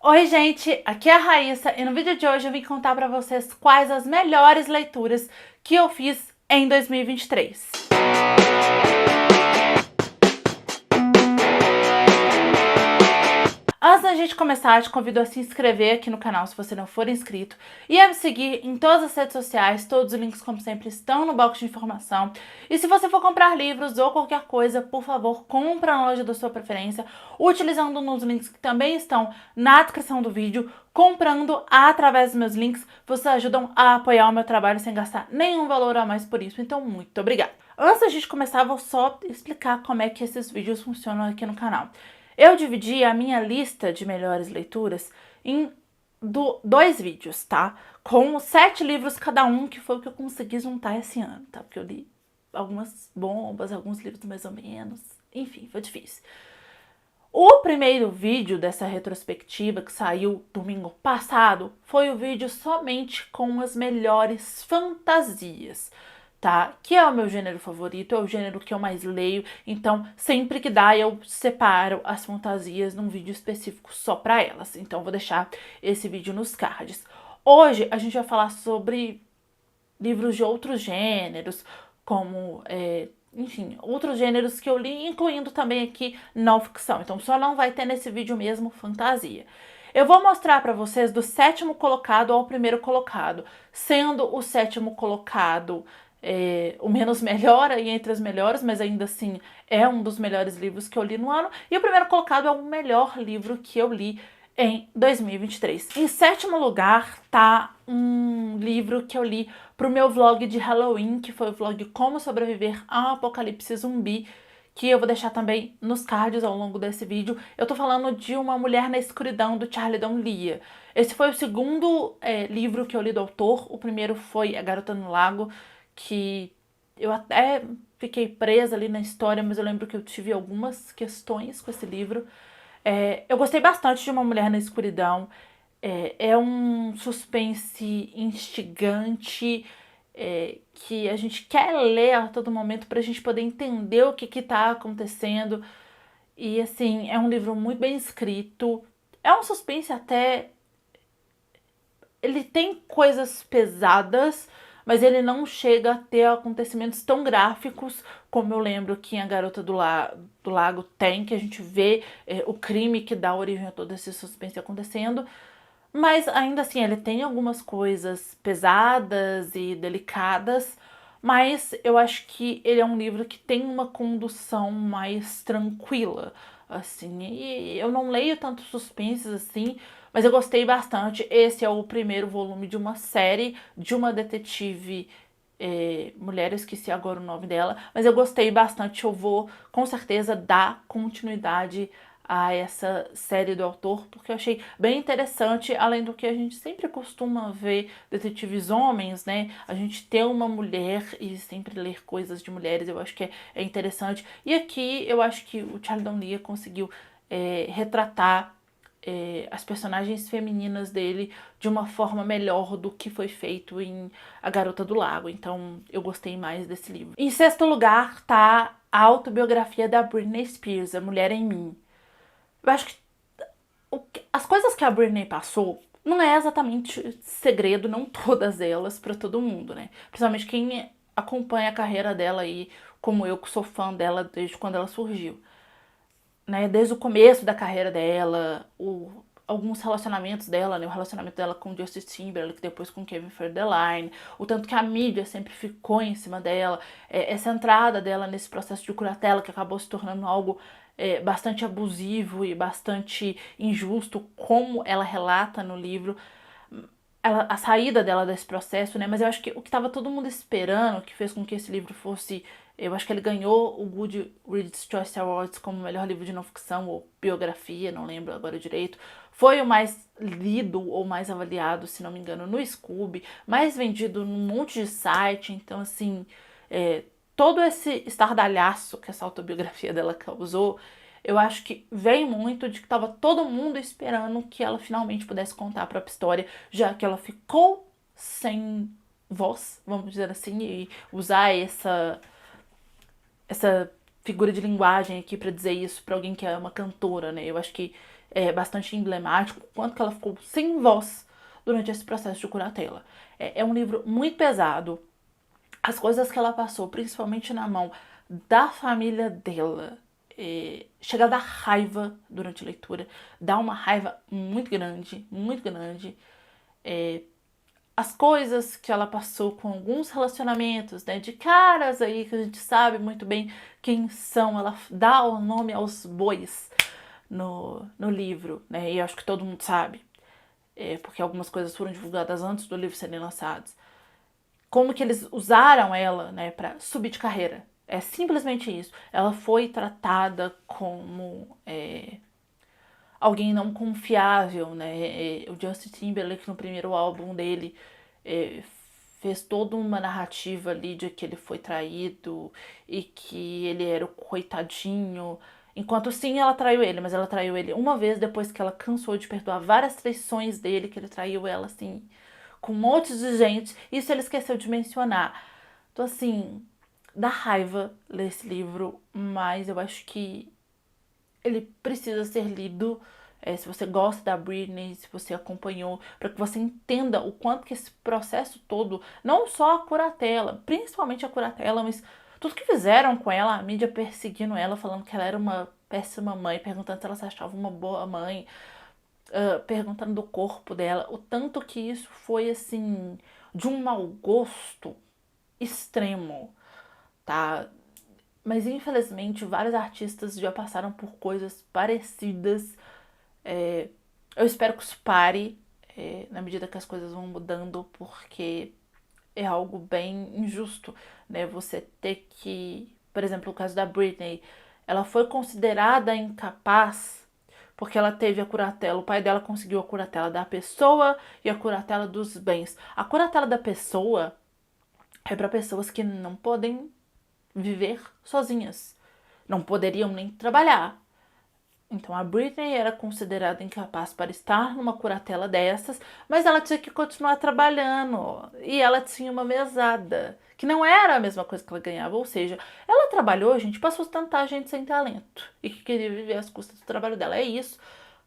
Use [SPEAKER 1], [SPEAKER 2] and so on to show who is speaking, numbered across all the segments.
[SPEAKER 1] Oi gente, aqui é a Raíssa e no vídeo de hoje eu vim contar pra vocês quais as melhores leituras que eu fiz em 2023. Antes da gente começar, te convido a se inscrever aqui no canal se você não for inscrito e a me seguir em todas as redes sociais, todos os links como sempre estão no box de informação. E se você for comprar livros ou qualquer coisa, por favor, compra na loja da sua preferência, utilizando nos links que também estão na descrição do vídeo. Comprando através dos meus links, vocês ajudam a apoiar o meu trabalho sem gastar nenhum valor a mais por isso, então muito obrigada. Antes da gente começar, vou só explicar como é que esses vídeos funcionam aqui no canal. Eu dividi a minha lista de melhores leituras em dois vídeos, tá? Com 7 livros cada um, que foi o que eu consegui juntar esse ano, tá? Porque eu li algumas bombas, alguns livros mais ou menos, enfim, foi difícil. O primeiro vídeo dessa retrospectiva, que saiu domingo passado, foi o vídeo somente com as melhores fantasias, tá? Que é o meu gênero favorito, é o gênero que eu mais leio, então sempre que dá eu separo as fantasias num vídeo específico só pra elas. Então vou deixar esse vídeo nos cards. Hoje a gente vai falar sobre livros de outros gêneros, como enfim, outros gêneros que eu li, incluindo também aqui não ficção. Então só não vai ter nesse vídeo mesmo fantasia. Eu vou mostrar para vocês do 7º colocado ao primeiro colocado, sendo o 7º colocado o menos melhor aí entre as melhores, mas ainda assim é um dos melhores livros que eu li no ano, e o primeiro colocado é o melhor livro que eu li em 2023. Em 7º lugar tá um livro que eu li pro meu vlog de Halloween, que foi o vlog Como Sobreviver a um Apocalipse Zumbi, que eu vou deixar também nos cards ao longo desse vídeo. Eu tô falando de Uma Mulher na Escuridão, do Charlie D'Aulia. Esse foi o segundo livro que eu li do autor. O primeiro foi A Garota no Lago, que eu até fiquei presa ali na história, mas eu lembro que eu tive algumas questões com esse livro. Eu gostei bastante de Uma Mulher na Escuridão. É um suspense instigante, que a gente quer ler a todo momento para a gente poder entender o que está acontecendo. E assim, é um livro muito bem escrito. É um suspense até. Ele tem coisas pesadas, mas ele não chega a ter acontecimentos tão gráficos como eu lembro que em A Garota do Lago tem, que a gente vê o crime que dá origem a todo esse suspense acontecendo. Mas ainda assim, ele tem algumas coisas pesadas e delicadas, mas eu acho que ele é um livro que tem uma condução mais tranquila, assim. E eu não leio tanto suspenses assim, mas eu gostei bastante. Esse é o primeiro volume de uma série de uma detetive mulher, eu esqueci agora o nome dela, mas eu gostei bastante. Eu vou com certeza dar continuidade a essa série do autor, porque eu achei bem interessante, além do que a gente sempre costuma ver detetives homens, né? A gente ter uma mulher e sempre ler coisas de mulheres, eu acho que é interessante. E aqui eu acho que o Charlie D'Aulia conseguiu retratar as personagens femininas dele de uma forma melhor do que foi feito em A Garota do Lago. Então eu gostei mais desse livro. Em 6º lugar tá a autobiografia da Britney Spears, A Mulher em Mim. Eu acho que as coisas que a Britney passou não é exatamente segredo, não todas elas, pra todo mundo, né? Principalmente quem acompanha a carreira dela aí, como eu que sou fã dela desde quando ela surgiu, né? Desde o começo da carreira dela, alguns relacionamentos dela, né? O relacionamento dela com Justin Timberlake, depois com Kevin Federline, o tanto que a mídia sempre ficou em cima dela, essa entrada dela nesse processo de curatela que acabou se tornando algo bastante abusivo e bastante injusto, como ela relata no livro. A saída dela desse processo, né? Mas eu acho que o que estava todo mundo esperando, que fez com que esse livro fosse. Eu acho que ele ganhou o Goodreads Choice Awards como melhor livro de não ficção ou biografia, não lembro agora direito. Foi o mais lido ou mais avaliado, se não me engano, no Scoob, mais vendido num monte de site. Então, assim, todo esse estardalhaço que essa autobiografia dela causou, eu acho que vem muito de que estava todo mundo esperando que ela finalmente pudesse contar a própria história, já que ela ficou sem voz, vamos dizer assim, e usar essa figura de linguagem aqui para dizer isso para alguém que é uma cantora, né? Eu acho que bastante emblemático, quanto que ela ficou sem voz durante esse processo de curatela. É um livro muito pesado. As coisas que ela passou, principalmente na mão da família dela, chega a dar raiva durante a leitura, dá uma raiva muito grande, muito grande. As coisas que ela passou com alguns relacionamentos, né, de caras aí que a gente sabe muito bem quem são, ela dá o nome aos bois no livro, né, e eu acho que todo mundo sabe, porque algumas coisas foram divulgadas antes do livro serem lançados. Como que eles usaram ela, né, para subir de carreira. É simplesmente isso. Ela foi tratada como alguém não confiável, né? O Justin Timberlake no primeiro álbum dele fez toda uma narrativa ali de que ele foi traído e que ele era o coitadinho. Enquanto sim, ela traiu ele, mas ela traiu ele uma vez depois que ela cansou de perdoar várias traições dele, que ele traiu ela assim com um monte de gente. Isso ele esqueceu de mencionar. Então, assim, dá raiva ler esse livro, mas eu acho que ele precisa ser lido. Se você gosta da Britney, se você acompanhou, para que você entenda o quanto que esse processo todo, não só a curatela, principalmente a curatela, mas tudo que fizeram com ela, a mídia perseguindo ela, falando que ela era uma péssima mãe, perguntando se ela se achava uma boa mãe, perguntando do corpo dela, o tanto que isso foi assim de um mau gosto extremo, tá? Mas infelizmente vários artistas já passaram por coisas parecidas. Eu espero que isso pare na medida que as coisas vão mudando, porque é algo bem injusto, né? Você ter que, por exemplo, o caso da Britney, ela foi considerada incapaz porque ela teve a curatela, o pai dela conseguiu a curatela da pessoa e a curatela dos bens. A curatela da pessoa é para pessoas que não podem viver sozinhas, não poderiam nem trabalhar. Então a Britney era considerada incapaz para estar numa curatela dessas, mas ela tinha que continuar trabalhando e ela tinha uma mesada, que não era a mesma coisa que ela ganhava, ou seja, ela trabalhou, gente, para sustentar gente sem talento e que queria viver às custas do trabalho dela. É isso,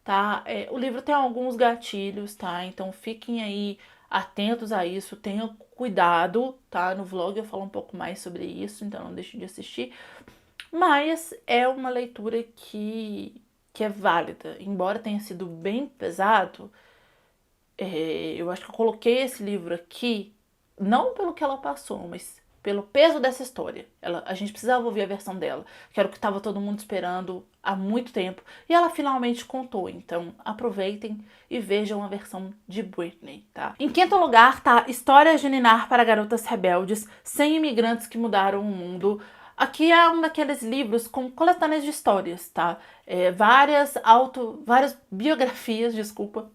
[SPEAKER 1] tá? O livro tem alguns gatilhos, tá? Então fiquem aí atentos a isso, tenham cuidado, tá? No vlog eu falo um pouco mais sobre isso, então não deixe de assistir. Mas é uma leitura que é válida. Embora tenha sido bem pesado, eu acho que eu coloquei esse livro aqui, não pelo que ela passou, mas pelo peso dessa história. A gente precisava ouvir a versão dela, que era o que estava todo mundo esperando há muito tempo, e ela finalmente contou. Então aproveitem e vejam a versão de Britney, tá? Em quinto lugar tá Histórias de Ninar para Garotas Rebeldes, 100 imigrantes que mudaram o mundo. Aqui é um daqueles livros com coletâneas de histórias, tá? Várias biografias, desculpa,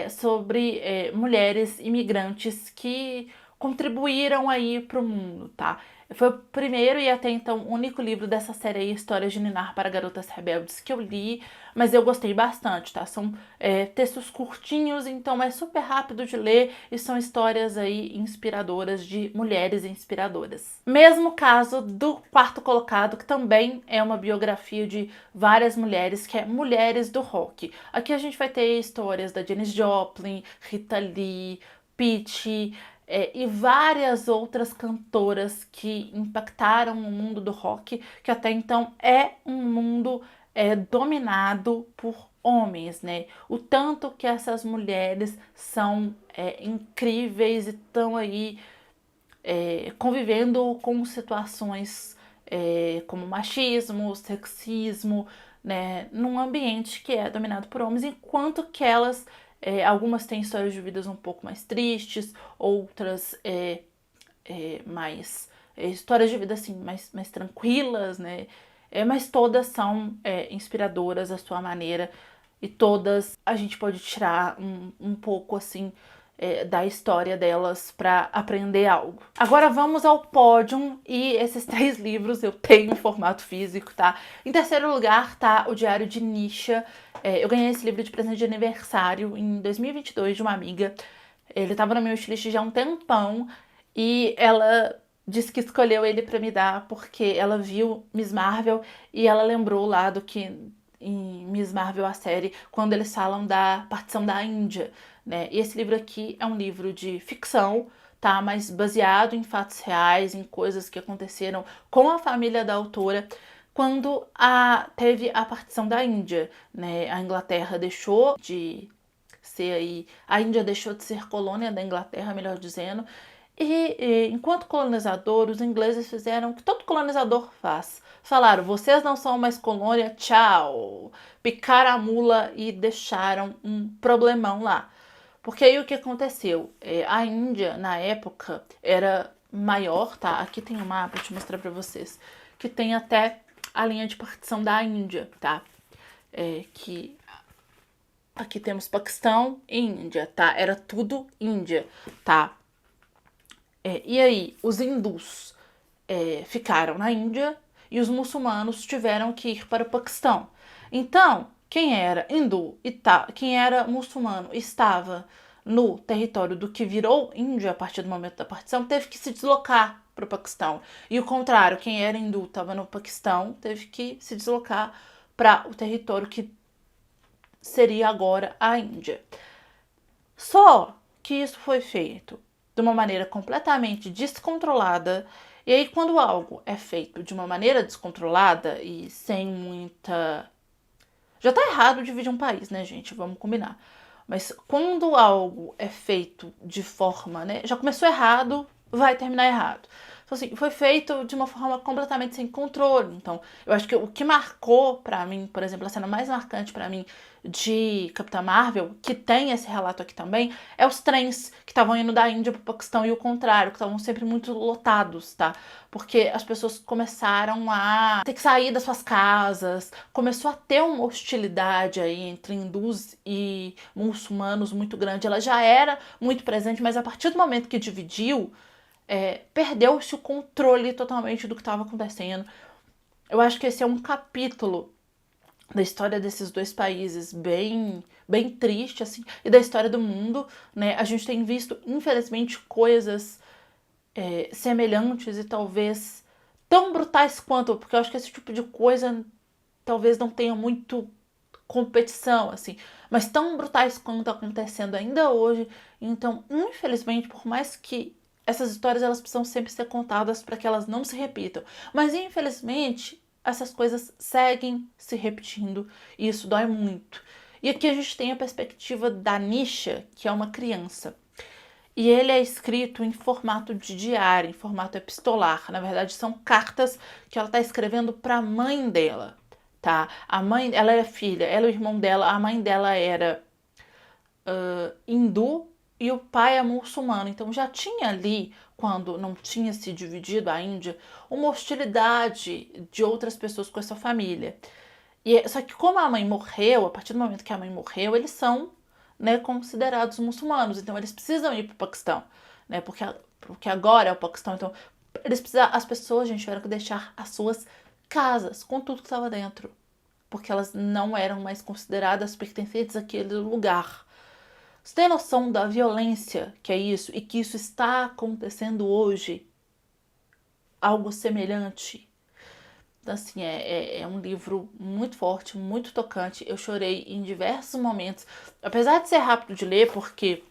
[SPEAKER 1] sobre mulheres imigrantes que contribuíram aí para o mundo, tá? Foi o primeiro e até então único livro dessa série aí, Histórias de Ninar para Garotas Rebeldes, que eu li, mas eu gostei bastante, tá? São textos curtinhos, então é super rápido de ler e são histórias aí inspiradoras de mulheres inspiradoras. Mesmo caso do quarto colocado, que também é uma biografia de várias mulheres, que é Mulheres do Rock. Aqui a gente vai ter histórias da Janis Joplin, Rita Lee, Pitty, e várias outras cantoras que impactaram o mundo do rock, que até então é um mundo dominado por homens, né? O tanto que essas mulheres são incríveis e estão aí convivendo com situações como machismo, sexismo, né? Num ambiente que é dominado por homens, enquanto que elas algumas têm histórias de vidas um pouco mais tristes, outras mais histórias de vida assim mais tranquilas, né? Mas todas são inspiradoras à sua maneira e todas a gente pode tirar um pouco assim da história delas para aprender algo. Agora vamos ao pódio e esses 3 livros eu tenho em formato físico, tá? Em terceiro lugar tá O Diário de Nisha. Eu ganhei esse livro de presente de aniversário em 2022 de uma amiga. Ele tava no meu wishlist já há um tempão e ela disse que escolheu ele para me dar porque ela viu Miss Marvel e ela lembrou lá do que em Miss Marvel, a série, quando eles falam da partição da Índia, né? E esse livro aqui é um livro de ficção, tá? Mas baseado em fatos reais, em coisas que aconteceram com a família da autora quando teve a partição da Índia, né? A Inglaterra deixou de ser aí, a Índia deixou de ser colônia da Inglaterra, melhor dizendo, e enquanto colonizador, os ingleses fizeram o que todo colonizador faz. Falaram, vocês não são mais colônia, tchau. Picaram a mula e deixaram um problemão lá. Porque aí o que aconteceu? A Índia, na época, era maior, tá? Aqui tem um mapa, deixa eu mostrar pra vocês. Que tem até a linha de partição da Índia, tá? Que aqui temos Paquistão e Índia, tá? Era tudo Índia, tá? E aí, os hindus ficaram na Índia e os muçulmanos tiveram que ir para o Paquistão. Então, quem era hindu e quem era muçulmano estava no território do que virou Índia a partir do momento da partição, teve que se deslocar para o Paquistão. E o contrário, quem era hindu estava no Paquistão, teve que se deslocar para o território que seria agora a Índia. Só que isso foi feito de uma maneira completamente descontrolada. E aí, quando algo é feito de uma maneira descontrolada e sem muita... Já tá errado dividir um país, né, gente? Vamos combinar. Mas quando algo é feito de forma, né? Já começou errado, vai terminar errado. Então, assim, foi feito de uma forma completamente sem controle. Então, eu acho que o que marcou pra mim, por exemplo, a cena mais marcante pra mim de Capitã Marvel, que tem esse relato aqui também, é os trens que estavam indo da Índia pro Paquistão e o contrário, que estavam sempre muito lotados, tá? Porque as pessoas começaram a ter que sair das suas casas, começou a ter uma hostilidade aí entre hindus e muçulmanos muito grande. Ela já era muito presente, mas a partir do momento que dividiu, perdeu-se o controle totalmente do que estava acontecendo. Eu acho que esse é um capítulo da história desses dois países bem triste, assim, e da história do mundo, né? A gente tem visto, infelizmente, coisas semelhantes e talvez tão brutais quanto, porque eu acho que esse tipo de coisa talvez não tenha muito competição, assim, mas tão brutais quanto acontecendo ainda hoje. Então, infelizmente, por mais que essas histórias elas precisam sempre ser contadas para que elas não se repitam, mas infelizmente essas coisas seguem se repetindo e isso dói muito. E aqui a gente tem a perspectiva da Nisha, que é uma criança. E ele é escrito em formato de diário, em formato epistolar. Na verdade, são cartas que ela está escrevendo para a mãe dela, tá? A mãe, ela é filha, ela e o irmão dela, a mãe dela era hindu e o pai é muçulmano. Então já tinha ali, quando não tinha se dividido a Índia, uma hostilidade de outras pessoas com essa família. Só que como a mãe morreu, a partir do momento que a mãe morreu, eles são, né, considerados muçulmanos. Então eles precisam ir para o Paquistão, né? Porque agora é o Paquistão. Então as pessoas, gente, tiveram que deixar as suas casas com tudo que estava dentro, porque elas não eram mais consideradas pertencentes àquele lugar. Você tem noção da violência que é isso e que isso está acontecendo hoje? Algo semelhante? Então, assim, é um livro muito forte, muito tocante. Eu chorei em diversos momentos. Apesar de ser rápido de ler, porque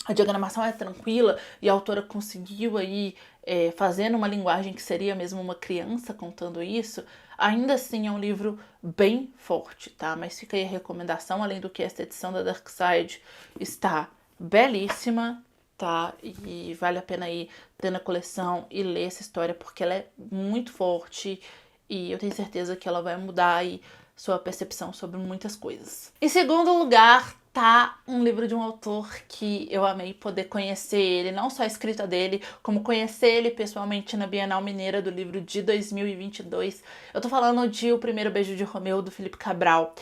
[SPEAKER 1] a diagramação é tranquila e a autora conseguiu aí fazer numa linguagem que seria mesmo uma criança contando isso, ainda assim é um livro bem forte, tá? Mas fica aí a recomendação, além do que esta edição da Dark Side está belíssima, tá? E vale a pena aí ter na coleção e ler essa história porque ela é muito forte e eu tenho certeza que ela vai mudar aí sua percepção sobre muitas coisas. Em segundo lugar, tá um livro de um autor que eu amei poder conhecer ele, não só a escrita dele, como conhecer ele pessoalmente na Bienal Mineira do Livro de 2022. Eu tô falando de O Primeiro Beijo de Romeu, do Felipe Cabral.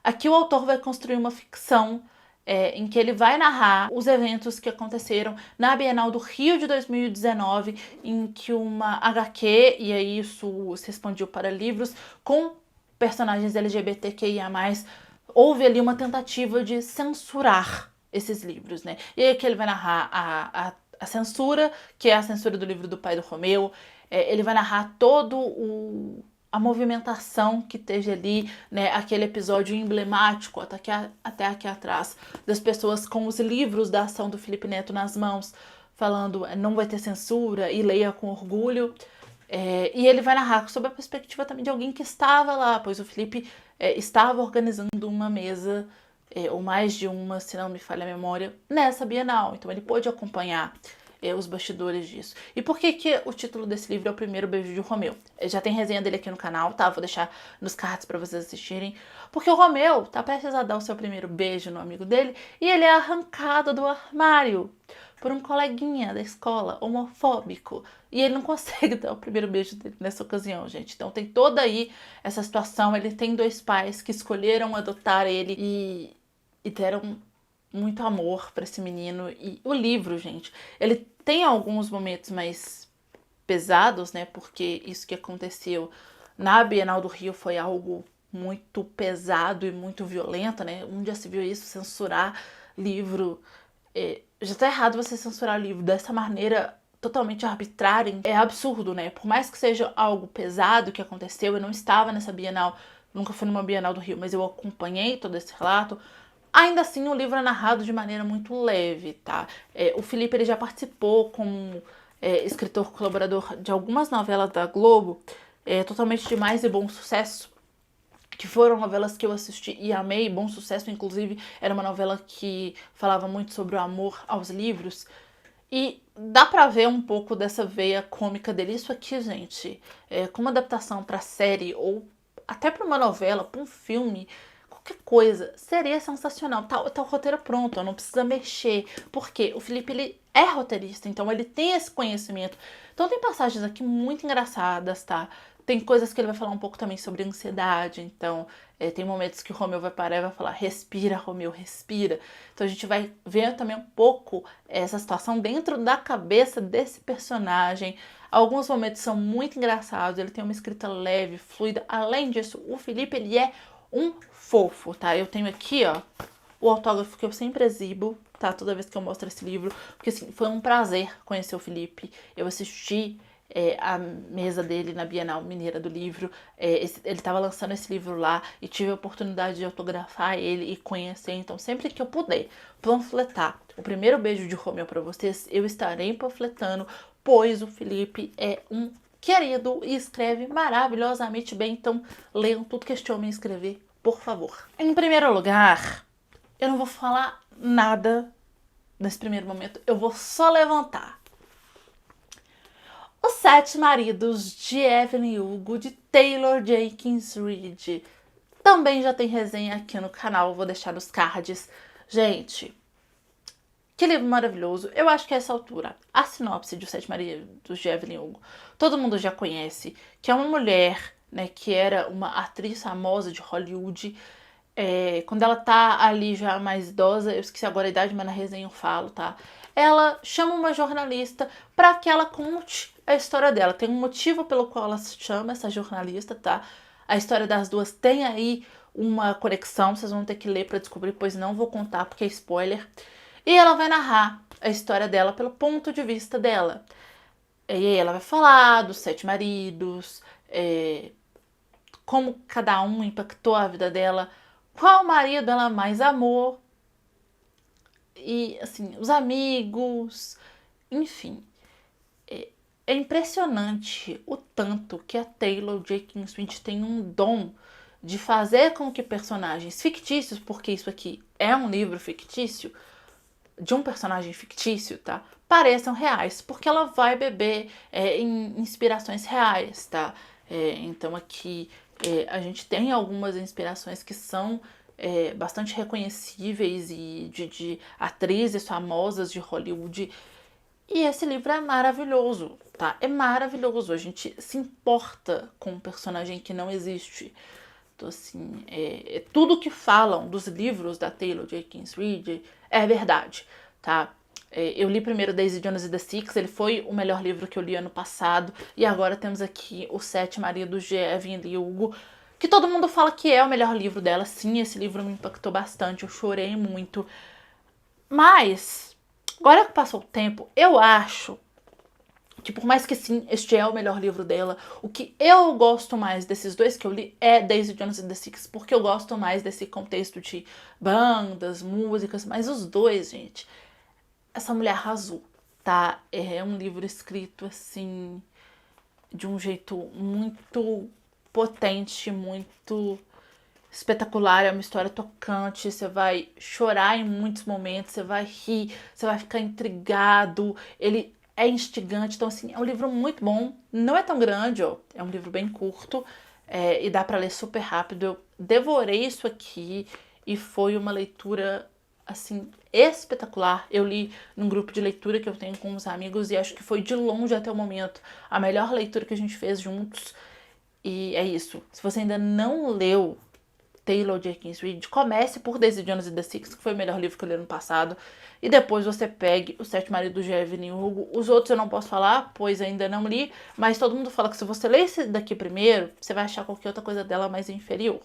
[SPEAKER 1] Aqui o autor vai construir uma ficção em que ele vai narrar os eventos que aconteceram na Bienal do Rio de 2019, em que uma HQ, e aí isso se expandiu para livros, com personagens LGBTQIA+, houve ali uma tentativa de censurar esses livros, né? E aí aqui ele vai narrar a censura, que é a censura do livro do pai do Romeu, ele vai narrar a movimentação que esteja ali, né, aquele episódio emblemático até aqui atrás, das pessoas com os livros da ação do Felipe Neto nas mãos, falando não vai ter censura e leia com orgulho. E ele vai narrar sob a perspectiva também de alguém que estava lá, pois o Felipe estava organizando uma mesa, ou mais de uma, se não me falha a memória, nessa Bienal. Então ele pôde acompanhar os bastidores disso. E por que o título desse livro é O Primeiro Beijo de Romeu? Já tem resenha dele aqui no canal, tá? Vou deixar nos cards pra vocês assistirem. Porque o Romeu tá prestes a dar o seu primeiro beijo no amigo dele e ele é arrancado do armário por um coleguinha da escola homofóbico. E ele não consegue dar o primeiro beijo dele nessa ocasião, gente. Então tem toda aí essa situação. Ele tem 2 pais que escolheram adotar ele e deram muito amor para esse menino. E o livro, gente, ele tem alguns momentos mais pesados, né? Porque isso que aconteceu na Bienal do Rio foi algo muito pesado e muito violento, né? Um dia se viu isso, censurar livro. Já tá errado você censurar livro dessa maneira totalmente arbitrária. É absurdo, né? Por mais que seja algo pesado que aconteceu, eu não estava nessa Bienal, nunca fui numa Bienal do Rio, mas eu acompanhei todo esse relato. Ainda assim, o livro é narrado de maneira muito leve, tá? O Felipe ele já participou como escritor colaborador de algumas novelas da Globo, totalmente de mais e bom sucesso, que foram novelas que eu assisti e amei. Bom Sucesso, inclusive, era uma novela que falava muito sobre o amor aos livros. E dá pra ver um pouco dessa veia cômica dele. Isso aqui, gente, como adaptação pra série ou até pra uma novela, pra um filme, qualquer coisa, seria sensacional. Tá o roteiro pronto, não precisa mexer. Porque o Felipe, ele é roteirista, então ele tem esse conhecimento. Então tem passagens aqui muito engraçadas, tá? Tem coisas que ele vai falar um pouco também sobre ansiedade, então tem momentos que o Romeu vai parar e vai falar, respira, Romeu, respira. Então a gente vai ver também um pouco essa situação dentro da cabeça desse personagem. Alguns momentos são muito engraçados, ele tem uma escrita leve, fluida. Além disso, o Felipe, ele é um fofo, tá? Eu tenho aqui, ó, o autógrafo que eu sempre exibo, tá? Toda vez que eu mostro esse livro, porque assim, foi um prazer conhecer o Felipe. Eu assisti a mesa dele na Bienal Mineira do Livro. Ele estava lançando esse livro lá e tive a oportunidade de autografar ele e conhecer. Então, sempre que eu puder panfletar o primeiro beijo de Romeu para vocês, eu estarei panfletando, pois o Felipe é um querido e escreve maravilhosamente bem. Então, leiam tudo que este homem escrever, por favor. Em primeiro lugar, eu não vou falar nada nesse primeiro momento, eu vou só levantar Os 7 Maridos de Evelyn Hugo, de Taylor Jenkins Reid. Também já tem resenha aqui no canal, vou deixar nos cards. Gente, que livro maravilhoso. Eu acho que a essa altura, a sinopse de Os 7 Maridos de Evelyn Hugo, todo mundo já conhece, que é uma mulher, né, que era uma atriz famosa de Hollywood. Quando ela tá ali já mais idosa, eu esqueci agora a idade, mas na resenha eu falo, tá? Ela chama uma jornalista para que ela conte a história dela. Tem um motivo pelo qual ela se chama essa jornalista, tá? A história das duas tem aí uma conexão, vocês vão ter que ler para descobrir, pois não vou contar porque é spoiler. E ela vai narrar a história dela pelo ponto de vista dela. E aí ela vai falar dos 7 maridos, como cada um impactou a vida dela, qual marido ela mais amou, e assim, os amigos, enfim. É impressionante o tanto que a Taylor Jenkins Reid tem um dom de fazer com que personagens fictícios, porque isso aqui é um livro fictício, de um personagem fictício, tá? Pareçam reais, porque ela vai beber em inspirações reais, tá? Então aqui a gente tem algumas inspirações que são bastante reconhecíveis e de atrizes famosas de Hollywood. E esse livro é maravilhoso, tá? É maravilhoso. A gente se importa com um personagem que não existe. Então, assim, tudo que falam dos livros da Taylor Jenkins Reid é verdade, tá? Eu li primeiro Daisy Jones e the Six, ele foi o melhor livro que eu li ano passado. E agora temos aqui Os 7 Maridos de Evelyn Hugo, que todo mundo fala que é o melhor livro dela. Sim, esse livro me impactou bastante, eu chorei muito. Mas, agora que passou o tempo, eu acho que por mais que sim, este é o melhor livro dela, o que eu gosto mais desses dois que eu li é Daisy Jones and the Six, porque eu gosto mais desse contexto de bandas, músicas, mas os dois, gente, essa mulher arrasou, tá? É um livro escrito assim, de um jeito muito potente, muito espetacular, é uma história tocante, você vai chorar em muitos momentos, você vai rir, você vai ficar intrigado, ele é instigante, então assim, é um livro muito bom, não é tão grande, ó, é um livro bem curto, e dá pra ler super rápido, eu devorei isso aqui e foi uma leitura, assim, espetacular. Eu li num grupo de leitura que eu tenho com uns amigos e acho que foi de longe até o momento a melhor leitura que a gente fez juntos, e é isso. Se você ainda não leu Taylor Jenkins Reid, comece por Daisy Jones and the Six, que foi o melhor livro que eu li no passado, e depois você pegue Os Sete Maridos de Evelyn Hugo. Os outros eu não posso falar, pois ainda não li, mas todo mundo fala que se você ler esse daqui primeiro, você vai achar qualquer outra coisa dela mais inferior.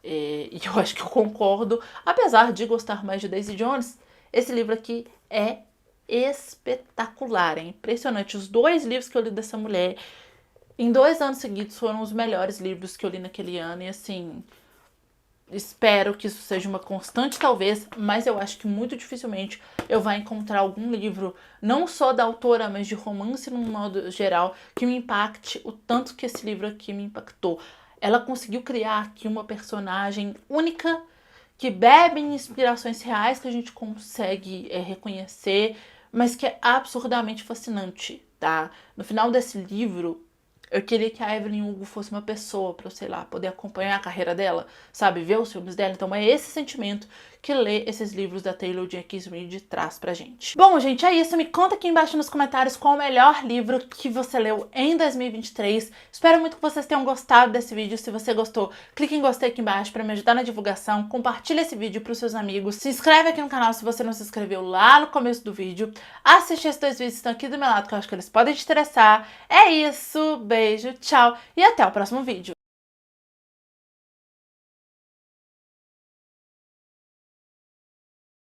[SPEAKER 1] E eu acho que eu concordo, apesar de gostar mais de Daisy Jones, esse livro aqui é espetacular, é impressionante. Os 2 livros que eu li dessa mulher, em 2 anos seguidos, foram os melhores livros que eu li naquele ano, e assim, espero que isso seja uma constante, talvez, mas eu acho que muito dificilmente eu vou encontrar algum livro, não só da autora, mas de romance no modo geral, que me impacte o tanto que esse livro aqui me impactou. Ela conseguiu criar aqui uma personagem única, que bebe em inspirações reais que a gente consegue reconhecer, mas que é absurdamente fascinante, tá? No final desse livro, eu queria que a Evelyn Hugo fosse uma pessoa pra eu, sei lá, poder acompanhar a carreira dela, sabe? Ver os filmes dela. Então é esse sentimento que ler esses livros da Taylor Jenkins Reid traz pra gente. Bom, gente, é isso. Me conta aqui embaixo nos comentários qual o melhor livro que você leu em 2023. Espero muito que vocês tenham gostado desse vídeo. Se você gostou, clique em gostei aqui embaixo pra me ajudar na divulgação. Compartilha esse vídeo pros seus amigos. Se inscreve aqui no canal se você não se inscreveu lá no começo do vídeo. Assiste esses 2 vídeos que estão aqui do meu lado, que eu acho que eles podem te interessar. É isso, beijo, tchau e até o próximo vídeo.